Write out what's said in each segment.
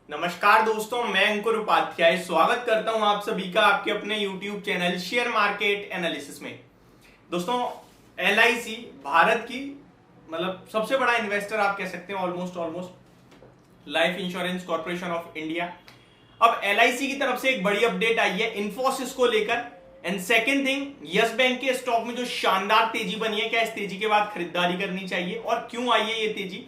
नमस्कार दोस्तों, मैं अंकुर उपाध्याय स्वागत करता हूं आप सभी का आपके अपने YouTube channel share market analysis में। दोस्तों, LIC भारत की मतलब सबसे बड़ा इन्वेस्टर आप कह सकते हैं, almost life insurance corporation of India. अब LIC की तरफ से एक बड़ी अपडेट आई है इन्फोसिस को लेकर। And second thing, yes bank के स्टॉक में जो शानदार तेजी बनी है, क्या इस तेजी के बाद खरीदारी करनी चाहिए और क्यों आई है ये तेजी।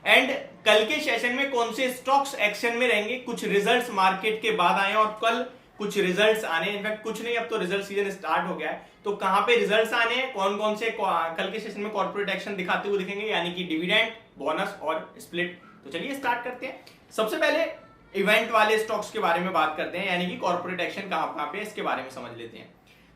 एंड कल के सेशन में कौन से स्टॉक्स एक्शन में रहेंगे, कुछ रिजल्ट्स मार्केट के बाद आए और कल कुछ रिजल्ट्स आने, इनफैक्ट कुछ नहीं, अब तो रिजल्ट सीजन स्टार्ट हो गया है, तो कहां पे रिजल्ट्स आने हैं, कौन कौन से कल के सेशन में कॉर्पोरेट एक्शन दिखाते हुए दिखेंगे, यानी कि डिविडेंड, बोनस और स्प्लिट। तो चलिए स्टार्ट करते हैं। सबसे पहले इवेंट वाले स्टॉक्स के बारे में बात करते हैं, यानी कि कॉर्पोरेट एक्शन कहां पे, इसके बारे में समझ लेते हैं।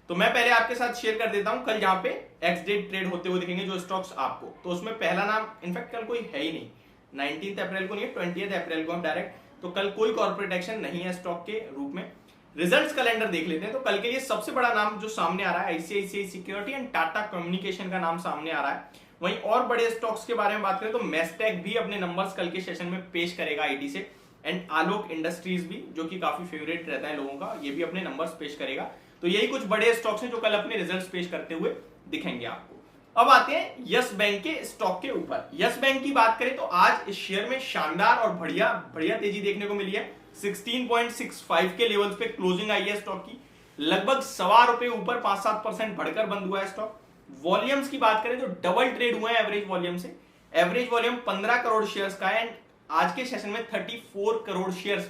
तो मैं पहले आपके साथ शेयर कर देता हूं कल जहां पे एक्स डेट ट्रेड होते हुए दिखेंगे जो स्टॉक्स आपको। तो उसमें पहला नाम, इनफैक्ट कल कोई है ही नहीं, 19 अप्रैल को नहीं है, 20 अप्रैल को हम डायरेक्ट, तो कल कोई कॉर्पोरेट एक्शन नहीं है स्टॉक के रूप में। रिजल्ट्स कैलेंडर देख लेते हैं। तो कल के लिए सबसे बड़ा नाम जो सामने आ रहा है, ICICI security and Tata communication का नाम सामने आ रहा है। वहीं और बड़े स्टॉक्स के बारे में बात करें तो मैस्टेक भी अपने नंबर्स कल के सेशन में पेश करेगा IT से। एंड आलोक इंडस्ट्रीज भी, जो कि काफी फेवरेट रहता है लोगों का, ये भी अपने नंबर्स पेश करेगा। तो यही कुछ बड़े स्टॉक्स हैं जो कल अपने रिजल्ट्स पेश करते हुए दिखेंगे आपको। अब आते हैं यस बैंक के स्टॉक के ऊपर। यस बैंक की बात करें तो आज इस शेयर में शानदार और बढ़िया तेजी देखने को मिली है। 16.65 के लेवल्स पे क्लोजिंग आई है स्टॉक की, लगभग ₹1.25 ऊपर 5-7% बढ़कर बंद हुआ है स्टॉक। वॉल्यूम्स की बात करें तो डबल ट्रेड हुए हैं एवरेज वॉल्यूम से। एवरेज वॉल्यूम 15 करोड़ शेयर्स का है एंड आज के सेशन में 34 करोड़ शेयर्स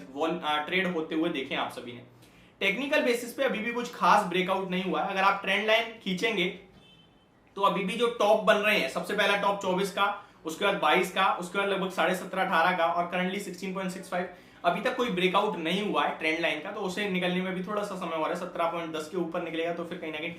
ट्रेड होते हुए देखे आप सभी ने। टेक्निकल बेसिस पे अभी भी कुछ खास ब्रेकआउट नहीं हुआ है। अगर आप ट्रेंड लाइन खींचेंगे तो अभी भी जो टॉप बन रहे हैं, सबसे पहला टॉप 24 का, उसके बाद 22 का, उसके बाद लगभग 17.5-18 का और करंटली 16.65, अभी तक कोई ब्रेकआउट नहीं हुआ है ट्रेंड लाइन का। तो उसे निकलने में भी थोड़ा सा समय हो रहा है। 17.10 के ऊपर निकलेगा तो फिर कहीं ना कहीं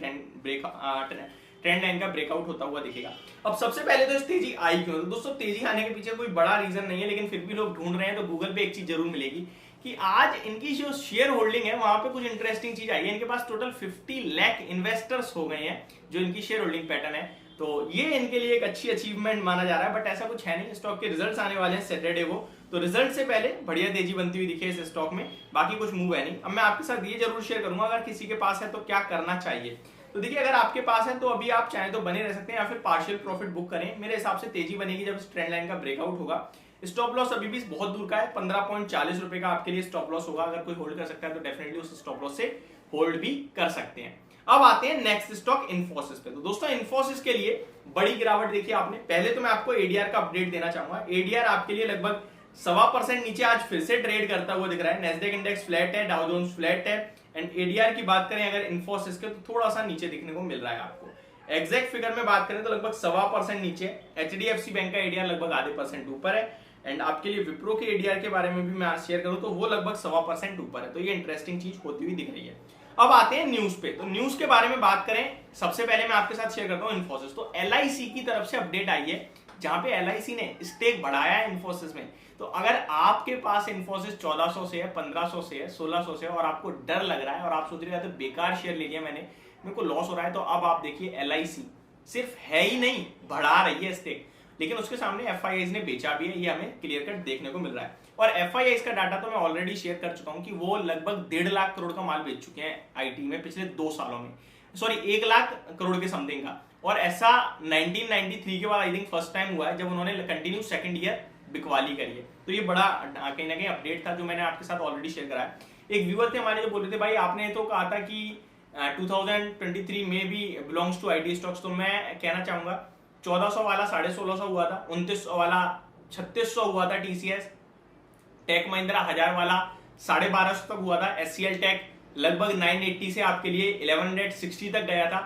ट्रेंड लाइन का ब्रेकआउट होता हुआ दिखेगा। अब सबसे पहले तो इस तेजी आई क्यों? तो दोस्तों, तेजी आने के पीछे कोई बड़ा रीजन नहीं है, लेकिन फिर भी लोग ढूंढ रहे हैं। तो गूगल पे एक चीज जरूर मिलेगी कि आज इनकी जो शेयर होल्डिंग है वहां पे कुछ इंटरेस्टिंग चीज आई है। इनके पास टोटल 50 लाख इन्वेस्टर्स हो गए हैं, जो इनकी शेयर होल्डिंग पैटर्न है। तो ये इनके लिए एक अच्छी अचीवमेंट माना जा रहा है, बट ऐसा कुछ है नहीं। स्टॉक के रिजल्ट्स आने वाले हैं सैटरडे को, तो रिजल्ट से पहले बढ़िया तेजी बनती हुई दिखे इस स्टॉक में। बाकी कुछ मूव है नहीं। अब मैं आपके साथ ये जरूर शेयर करूंगा, अगर किसी के पास है तो क्या करना चाहिए। तो देखिए, अगर आपके पास है तो अभी आप चाहें तो बने रह सकते हैं या फिर पार्शियल प्रॉफिट बुक करें। मेरे हिसाब से तेजी बनेगी जब इस ट्रेंड लाइन का ब्रेकआउट होगा। स्टॉप लॉस अभी भी बहुत दूर का है, 15.40 रुपए का आपके लिए स्टॉप लॉस होगा। अगर कोई होल्ड कर सकता है तो डेफिनेटली उस स्टॉप लॉस से होल्ड भी कर सकते हैं। अब आते हैं नेक्स्ट स्टॉक इन्फोसिस पे। तो दोस्तों, इन्फोसिस के लिए बड़ी गिरावट देखी आपने। पहले तो मैं आपको ADR का अपडेट देना चाहूंगा। ADR आपके लिए लगभग 1.25% नीचे आज फिर से ट्रेड करता हुआ दिख रहा है। नेस्डैक इंडेक्स फ्लैट है, डाउ जोन्स फ्लैट है एंड ADR की बात करें अगर इन्फोसिस के, तो थोड़ा सा नीचे दिखने को मिल रहा है आपको। एग्जैक्ट फिगर में बात करें तो लगभग 1.25% नीचे। HDFC बैंक का ADR लगभग आधे % ऊपर है एंड आपके लिए विप्रो के ADR के बारे में भी मैं आज शेयर करूं तो वो लगभग 1.25% ऊपर है। तो ये इंटरेस्टिंग चीज होती हुई दिख रही है। अब आते हैं न्यूज पे। तो न्यूज के बारे में बात करें, सबसे पहले मैं आपके साथ शेयर करता हूं इन्फोसिस। तो LIC की तरफ से अपडेट आई है, जहां पे LIC ने स्टेक बढ़ाया है इन्फोसिस में। तो अगर आपके पास इन्फोसिस 1400 से है, 1500 से है, 1600 से है और आपको डर लग रहा है और आप सोच रहे हैं बेकार शेयर ले लिया मैंने, मेरे को लॉस हो रहा है, तो अब आप देखिए LIC सिर्फ है ही नहीं, बढ़ा रही है स्टेक। लेकिन उसके सामने FIIs ने बेचा भी है, ये हमें क्लियर कट देखने को मिल रहा है। और FIIs का डाटा तो मैं ऑलरेडी शेयर कर चुका हूं कि वो लगभग 1.5 लाख करोड़ का माल बेच चुके हैं IT में पिछले 2 सालों में। सॉरी, 1 लाख करोड़ के समथिंग का। और ऐसा 1993 के बाद आई थिंक फर्स्ट टाइम हुआ है जब उन्होंने कंटिन्यू सेकंड ईयर बिकवाली करी है। तो ये बड़ा कहीं ना कहीं अपडेट था जो मैंने आपके साथ ऑलरेडी शेयर करा है। एक व्यूअर थे हमारे जो बोल रहे थे, भाई आपने तो कहा था कि 2023 में भी बिलोंग्स टू IT स्टॉक्स। तो मैं कहना चाहूंगा 1400 वाला 1650 हुआ था, 2900 वाला 3600 हुआ था TCS, टेक महिंद्रा 1000 वाला 1250 तक हुआ था, SCL टेक लगभग 980 से आपके लिए 1160 तक गया था।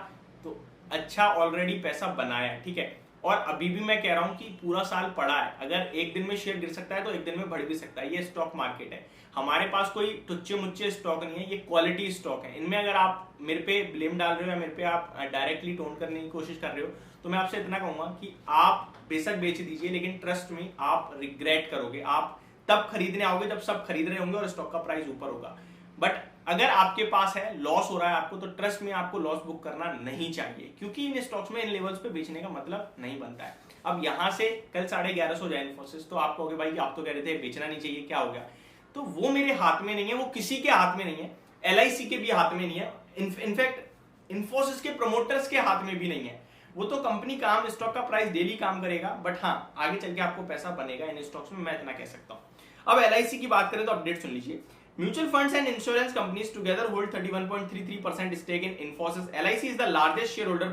तो अच्छा ऑलरेडी पैसा बनाया है, ठीक है। और अभी भी मैं कह रहा हूं कि पूरा साल पड़ा है, अगर एक दिन में शेयर गिर सकता है तो एक दिन में बढ़ भी सकता है। ये स्टॉक मार्केट है, हमारे पास कोई टुच्चे मुच्चे स्टॉक नहीं है, ये क्वालिटी स्टॉक है। इनमें अगर आप मेरे पे ब्लेम डाल रहे हो या मेरे पे आप डायरेक्टली टोन करने की कोशिश कर रहे हो, तो मैं आपसे इतना कहूंगा कि आप बेशक बेच दीजिए, लेकिन ट्रस्ट में आप रिग्रेट करोगे। आप तब खरीदने आओगे जब सब खरीद रहे होंगे और स्टॉक का प्राइस ऊपर होगा। बट अगर आपके पास है, लॉस हो रहा है आपको, तो ट्रस्ट में आपको लॉस बुक करना नहीं चाहिए, क्योंकि इन स्टॉक्स में इन लेवल्स पे बेचने का मतलब नहीं बनता है। अब यहां से कल 1150 हो जाए इन्फोसिस, तो आप कहोगे भाई आप तो कह रहे थे बेचना नहीं चाहिए, क्या हो गया? तो वो मेरे हाथ में नहीं है, वो किसी के हाथ में नहीं है, LIC के भी हाथ में नहीं है, इनफैक्ट इन्फोसिस के प्रमोटर्स के हाथ में भी नहीं है। वो तो कंपनी काम, स्टॉक का प्राइस डेली काम करेगा, बट हाँ आगे चल के आपको पैसा बनेगा इन स्टॉक्स में, मैं इतना कह सकता हूं। अब LIC की बात करें तो अपडेट सुन लीजिए। Mutual funds and insurance companies together hold 31.33% stake in Infosys. LIC is the largest share holder,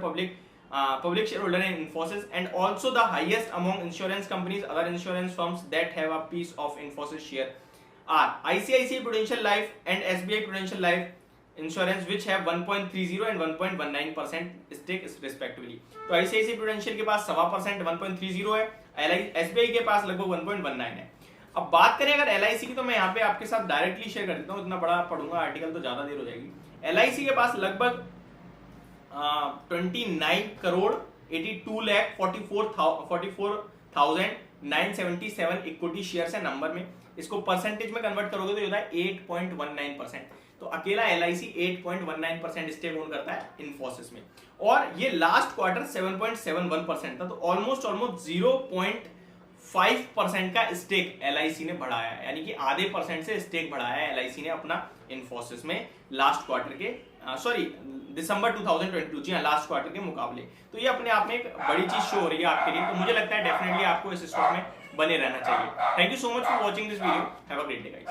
public shareholder in Infosys, and also the highest among insurance companies. Other insurance firms that have a piece of Infosys share are ICICI Prudential Life and SBI Prudential Life Insurance, which have 1.30 and 1.19% stake respectively. तो ICICI Prudential के पास 1.25%, 1.30 है, SBI के पास लगभग 1.19 है। अब बात करें अगर LIC की, तो मैं यहाँ पे आपके साथ डायरेक्टली शेयर कर देता हूँ, इतना बड़ा पढ़ूंगा आर्टिकल तो ज्यादा देर हो जाएगी। LIC के पास लगभग 29 करोड़ 82 लाख 44,977 इक्विटी शेयर है नंबर में। इसको परसेंटेज में कन्वर्ट करोगे तो ये होता है 8.19%। तो अकेला LIC 8.19% स्टेक ओन करता है इन्फोसिस में, और ये लास्ट क्वार्टर 7.71% था। तो ऑलमोस्ट 0.5% का स्टेक LIC ने बढ़ाया है, यानी कि आधे % से स्टेक बढ़ाया है LIC ने अपना इन्फोसिस में लास्ट क्वार्टर के दिसंबर 2022, जी हाँ, लास्ट क्वार्टर के मुकाबले। तो ये अपने आप में एक बड़ी चीज शो हो रही है आपके लिए। तो मुझे लगता है डेफिनेटली आपको इस स्टॉक में बने रहना चाहिए। Thank you so much for watching this video. Have a great day guys.